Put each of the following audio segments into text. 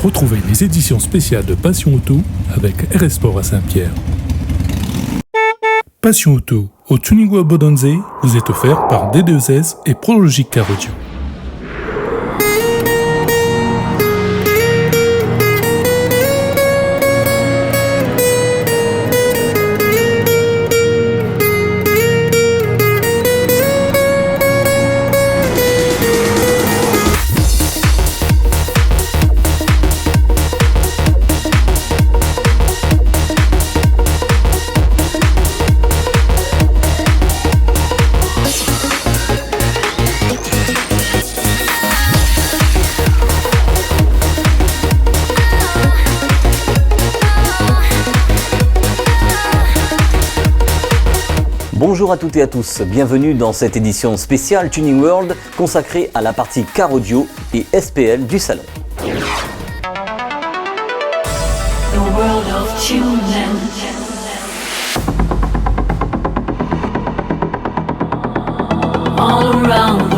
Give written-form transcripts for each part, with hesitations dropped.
Retrouvez les éditions spéciales de Passion Auto avec RS Sport à Saint-Pierre. Passion Auto au Tuning World Bodensee vous est offert par D2S et Prologic Car Audio. Bonjour à toutes et à tous, bienvenue dans cette édition spéciale Tuning World consacrée à la partie car audio et SPL du salon. The world of tuning. All around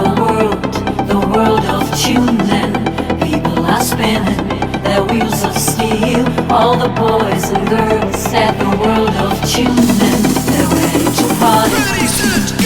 the world of tuning. People are spinning their wheels of steel. All the boys and girls at the world of tuning. They're ready to party. Ready, set, go!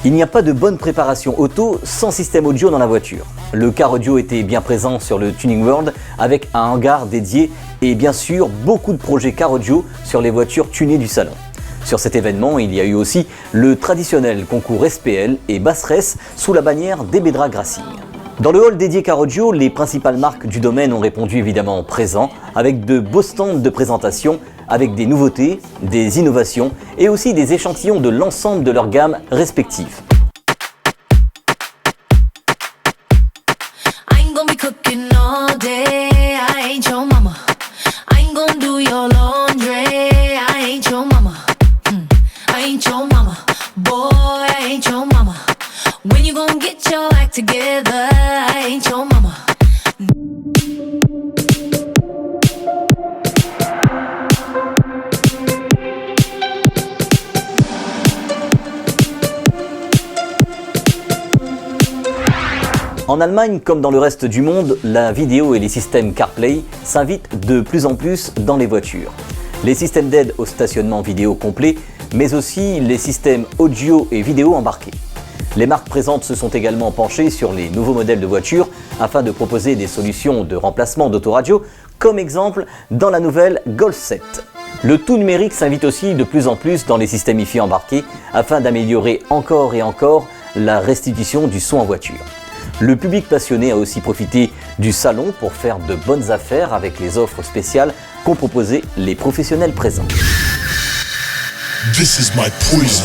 Il n'y a pas de bonne préparation auto sans système audio dans la voiture. Le car audio était bien présent sur le Tuning World avec un hangar dédié et bien sûr beaucoup de projets car audio sur les voitures tunées du salon. Sur cet événement, il y a eu aussi le traditionnel concours SPL et Bass Race sous la bannière DB Drag Racing. Dans le hall dédié car audio, les principales marques du domaine ont répondu évidemment présent avec de beaux stands de présentation avec des nouveautés, des innovations et aussi des échantillons de l'ensemble de leurs gammes respectives. En Allemagne, comme dans le reste du monde, la vidéo et les systèmes CarPlay s'invitent de plus en plus dans les voitures. Les systèmes d'aide au stationnement vidéo complet, mais aussi les systèmes audio et vidéo embarqués. Les marques présentes se sont également penchées sur les nouveaux modèles de voitures afin de proposer des solutions de remplacement d'autoradio, comme exemple dans la nouvelle Golf 7. Le tout numérique s'invite aussi de plus en plus dans les systèmes hi-fi embarqués afin d'améliorer encore et encore la restitution du son en voiture. Le public passionné a aussi profité du salon pour faire de bonnes affaires avec les offres spéciales qu'ont proposées les professionnels présents. This is my poison.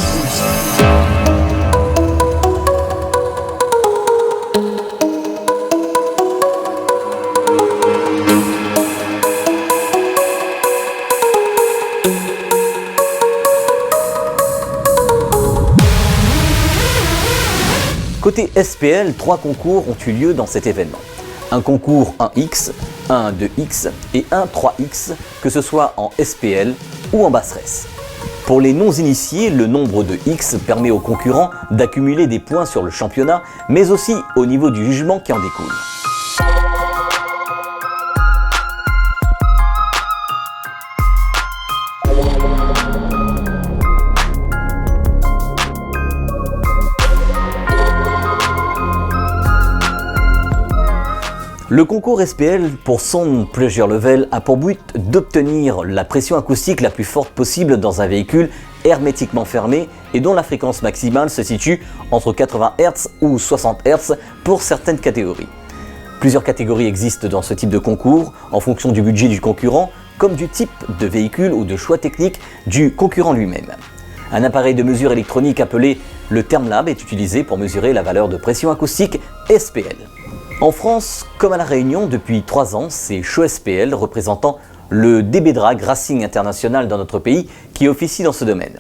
Côté SPL, 3 concours ont eu lieu dans cet événement. Un concours 1X, un 2X et un 3X, que ce soit en SPL ou en Bass Race. Pour les non-initiés, le nombre de X permet aux concurrents d'accumuler des points sur le championnat, mais aussi au niveau du jugement qui en découle. Le concours SPL pour Sound Pleasure Level a pour but d'obtenir la pression acoustique la plus forte possible dans un véhicule hermétiquement fermé et dont la fréquence maximale se situe entre 80 Hz ou 60 Hz pour certaines catégories. Plusieurs catégories existent dans ce type de concours en fonction du budget du concurrent comme du type de véhicule ou de choix technique du concurrent lui-même. Un appareil de mesure électronique appelé le Thermlab est utilisé pour mesurer la valeur de pression acoustique SPL. En France, comme à La Réunion, depuis 3 ans, c'est Show SPL représentant le DB Drag Racing International dans notre pays qui officie dans ce domaine.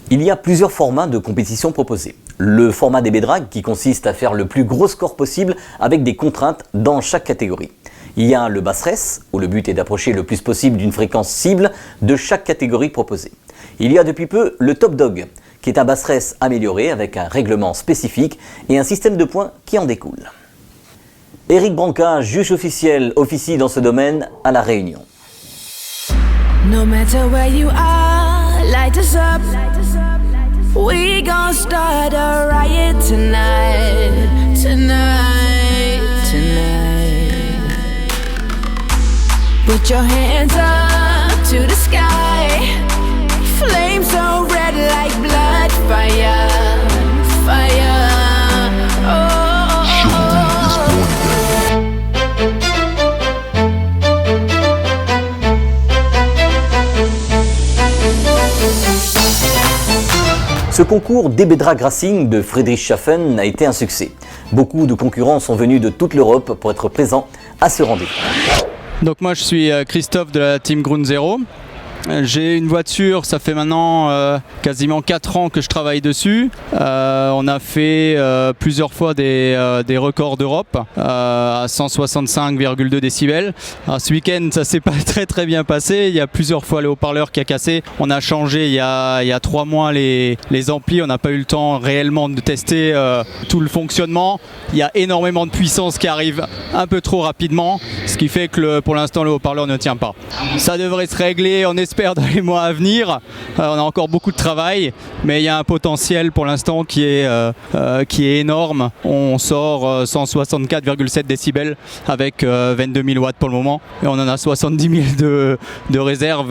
Il y a plusieurs formats de compétition proposés. Le format DB Drag qui consiste à faire le plus gros score possible avec des contraintes dans chaque catégorie. Il y a le bass race, où le but est d'approcher le plus possible d'une fréquence cible de chaque catégorie proposée. Il y a depuis peu le Top Dog, qui est un bass race amélioré avec un règlement spécifique et un système de points qui en découle. Eric Branca, juge officiel, officie dans ce domaine à La Réunion. No matter where you are, light us up. We gon' start a riot tonight, tonight, tonight. Put your hands up to the sky. Flames so red like blood, fire, fire. Oh. Ce concours DB Drag Racing de Friedrichshafen a été un succès. Beaucoup de concurrents sont venus de toute l'Europe pour être présents à ce rendez-vous. Donc moi je suis Christophe de la team Ground Zero. J'ai une voiture, ça fait maintenant quasiment 4 ans que je travaille dessus. On a fait plusieurs fois des records d'Europe à 165,2 décibels. Alors, ce week-end, ça s'est pas très bien passé. Il y a plusieurs fois le haut-parleur qui a cassé. On a changé il y a 3 mois les amplis. On n'a pas eu le temps réellement de tester tout le fonctionnement. Il y a énormément de puissance qui arrive un peu trop rapidement, ce qui fait que pour l'instant le haut-parleur ne tient pas. Ça devrait se régler, on espère, dans les mois à venir. On a encore beaucoup de travail, mais il y a un potentiel pour l'instant qui est énorme. On sort 164,7 décibels avec 22 000 watts pour le moment, et on en a 70 000 de réserve.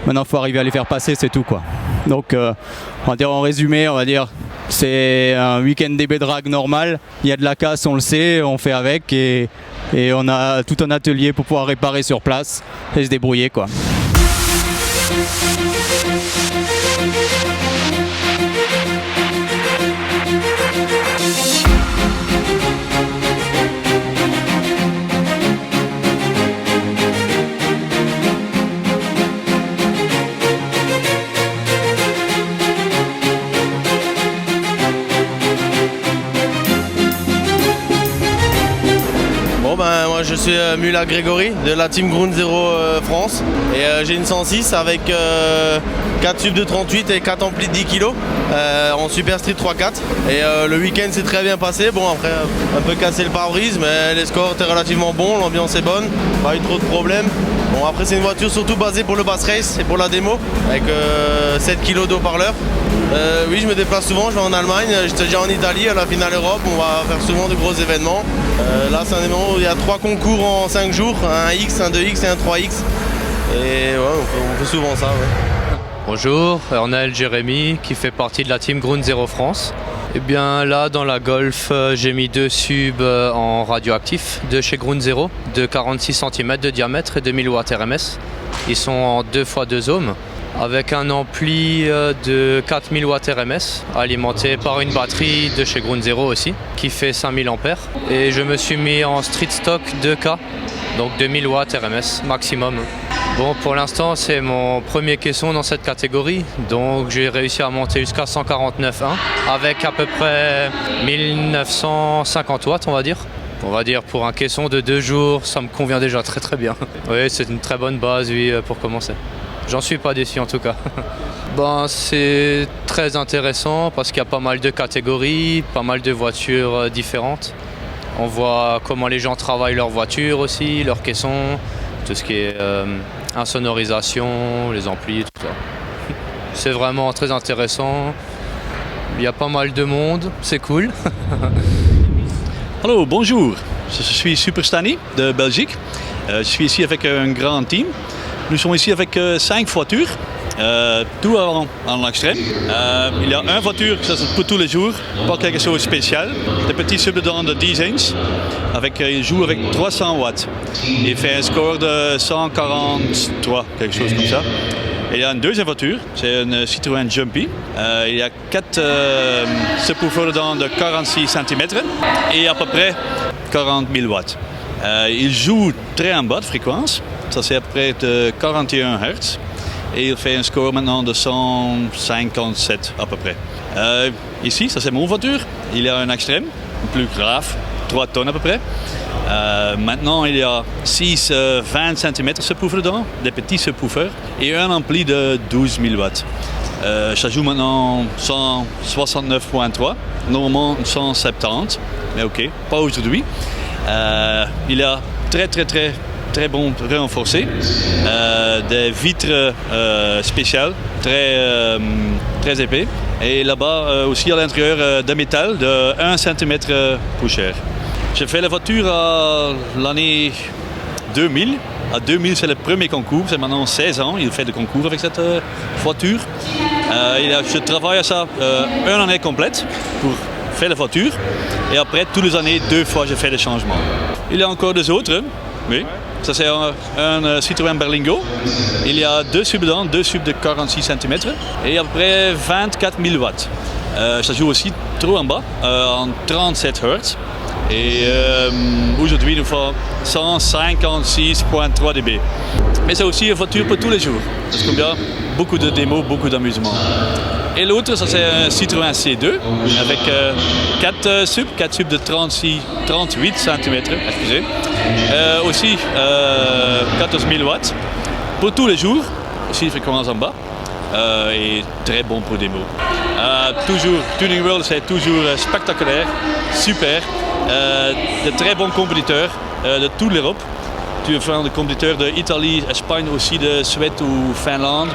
Maintenant, il faut arriver à les faire passer, c'est tout quoi. Donc, on va dire en résumé, on va dire c'est un week-end DB Drag normal. Il y a de la casse, on le sait, on fait avec, et on a tout un atelier pour pouvoir réparer sur place et se débrouiller quoi. Moi je suis Mula Grégory de la team Ground Zero France et j'ai une 106 avec 4 subs de 38 et 4 amplis de 10 kg en Super Street 3-4 et le week-end s'est très bien passé. Bon, après un peu cassé le pare-brise, mais les scores étaient relativement bons, l'ambiance est bonne, pas eu trop de problèmes. Bon, après c'est une voiture surtout basée pour le bass race et pour la démo avec 7 kg d'haut-parleur. Oui, je me déplace souvent, je vais en Allemagne, j'étais déjà en Italie à la finale Europe, on va faire souvent de gros événements. Là c'est un événement où il y a 3 concours en 5 jours, un X, un 2X et un 3X. Et ouais, on fait souvent ça. Ouais. Bonjour, Ernel Jérémy qui fait partie de la team Ground Zero France. Et bien là dans la Golf, j'ai mis 2 subs en radioactif de chez Ground Zero de 46 cm de diamètre et 2000 watts RMS. Ils sont en 2x2 ohms, avec un ampli de 4000 watts RMS alimenté par une batterie de chez Ground Zero aussi qui fait 5000 ampères. Et je me suis mis en street stock 2K, donc 2000 watts RMS maximum. Bon, pour l'instant c'est mon premier caisson dans cette catégorie, donc j'ai réussi à monter jusqu'à 149.1 avec à peu près 1950 watts on va dire. On va dire pour un caisson de 2 jours, ça me convient déjà très bien. Oui, c'est une très bonne base oui, pour commencer. J'en suis pas déçu en tout cas. C'est très intéressant parce qu'il y a pas mal de catégories, pas mal de voitures différentes. On voit comment les gens travaillent leur voiture aussi, leurs caissons, tout ce qui est insonorisation, les amplis, tout ça. C'est vraiment très intéressant. Il y a pas mal de monde, c'est cool. Hallo, bonjour. Je suis Super Stanny de Belgique. Je suis ici avec un grand team. Nous sommes ici avec 5 voitures, tout en extrême. Il y a une voiture, ça c'est pour tous les jours, pas quelque chose de spécial. Des petits subs dedans de 10 inches, il joue avec 300 watts. Il fait un score de 143, quelque chose comme ça. Et il y a une deuxième voiture, c'est une Citroën Jumpy. Il y a 4 subwoofers dedans de 46 cm et à peu près 40 000 watts. Il joue très en bas de fréquence. Ça c'est à peu près de 41 Hz et il fait un score maintenant de 157 à peu près. Ici, ça c'est mon voiture. Il y a un extrême, plus grave, 3 tonnes à peu près. Maintenant, il y a 6 20 cm subwoofer dedans, des petits subwoofers, et un ampli de 12 000 watts. Ça joue maintenant 169.3, normalement 170, mais ok, pas aujourd'hui. Il a très bon renforcé, des vitres spéciales, très épais, et là-bas aussi à l'intérieur de métal de 1 cm plus cher. J'ai fait la voiture à l'année 2000. À 2000, c'est le premier concours. C'est maintenant 16 ans. Il fait le concours avec cette voiture. Je travaille à ça une année complète pour faire la voiture. Et après, toutes les années, 2 fois, je fais des changements. Il y a encore des autres. Oui. Ça, c'est un Citroën Berlingo. Il y a 2 subs dedans, 2 subs de 46 cm. Et après, 24 000 watts. Ça joue aussi trop en bas, en 37 Hz. Et aujourd'hui, il nous faut 156.3 dB. Mais c'est aussi une voiture pour tous les jours. Parce qu'il y a beaucoup de démos, beaucoup d'amusement. Et l'autre, ça c'est un Citroën C2 avec 4 subs de 38 cm. Excusez. Aussi 14 000 watts pour tous les jours. Aussi fréquence en bas. Et très bon pour démo. Toujours, Tuning World, c'est toujours spectaculaire, super. De très bons compétiteurs de toute l'Europe. Tu as des compétiteurs d'Italie, Espagne, aussi de Suède ou Finlande.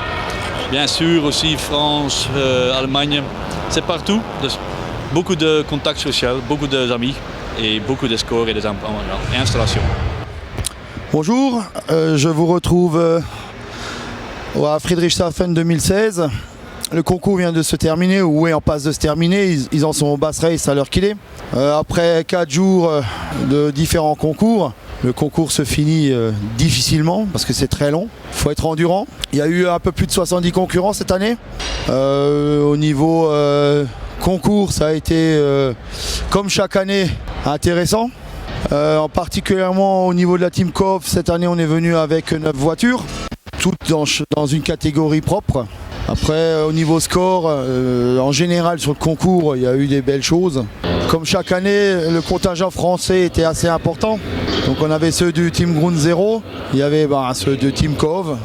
Bien sûr aussi France, Allemagne. C'est partout. Beaucoup de contacts sociaux, beaucoup d'amis et beaucoup de scores et des installations. Bonjour, je vous retrouve à Friedrichshafen 2016. Le concours vient de se terminer, ou est en passe de se terminer. Ils en sont au Bass Race à l'heure qu'il est. Après 4 jours de différents concours, le concours se finit difficilement parce que c'est très long. Il faut être endurant. Il y a eu un peu plus de 70 concurrents cette année. Au niveau concours, ça a été, comme chaque année, intéressant. Particulièrement au niveau de la Team Cove, cette année on est venu avec 9 voitures, toutes dans une catégorie propre. Après, au niveau score, en général sur le concours, il y a eu des belles choses. Comme chaque année, le contingent français était assez important. Donc on avait ceux du Team Ground Zero, il y avait ceux de Team Cove.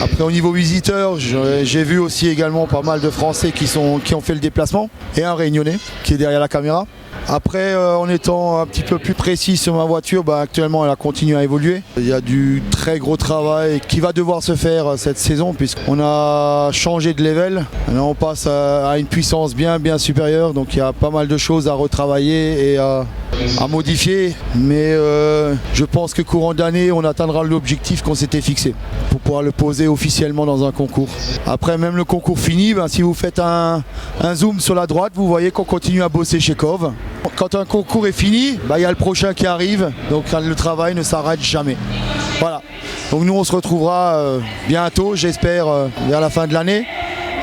Après, au niveau visiteurs, j'ai vu aussi également pas mal de Français qui ont fait le déplacement. Et un Réunionnais qui est derrière la caméra. Après, en étant un petit peu plus précis sur ma voiture, actuellement elle a continué à évoluer. Il y a du très gros travail qui va devoir se faire cette saison puisqu'on a changé de level. Là, on passe à une puissance bien supérieure, donc il y a pas mal de choses à retravailler et à modifier. Mais je pense que courant d'année, on atteindra l'objectif qu'on s'était fixé pour pouvoir le poser officiellement dans un concours. Après, même le concours fini, si vous faites un zoom sur la droite, vous voyez qu'on continue à bosser chez Cove. Quand un concours est fini, il y a le prochain qui arrive, donc le travail ne s'arrête jamais. Voilà. Donc nous on se retrouvera bientôt, j'espère, vers la fin de l'année,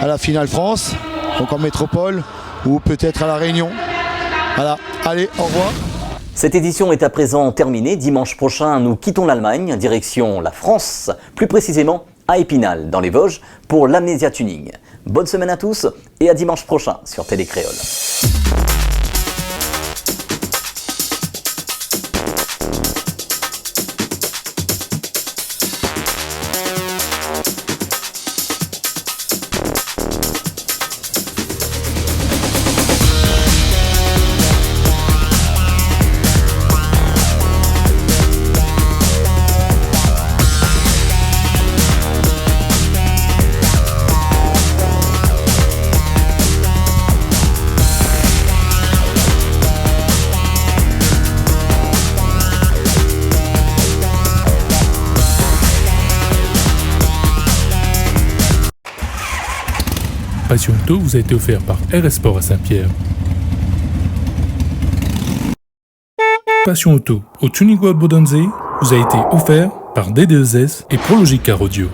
à la finale France, donc en métropole, ou peut-être à la Réunion. Voilà. Allez, au revoir. Cette édition est à présent terminée. Dimanche prochain, nous quittons l'Allemagne, direction la France, plus précisément à Épinal, dans les Vosges, pour l'Amnesia Tuning. Bonne semaine à tous et à dimanche prochain sur Télé Créole. Passion Auto vous a été offert par RS Sport à Saint-Pierre. Passion Auto au Tuning World Bodensee vous a été offert par D2S et Prologica Audio.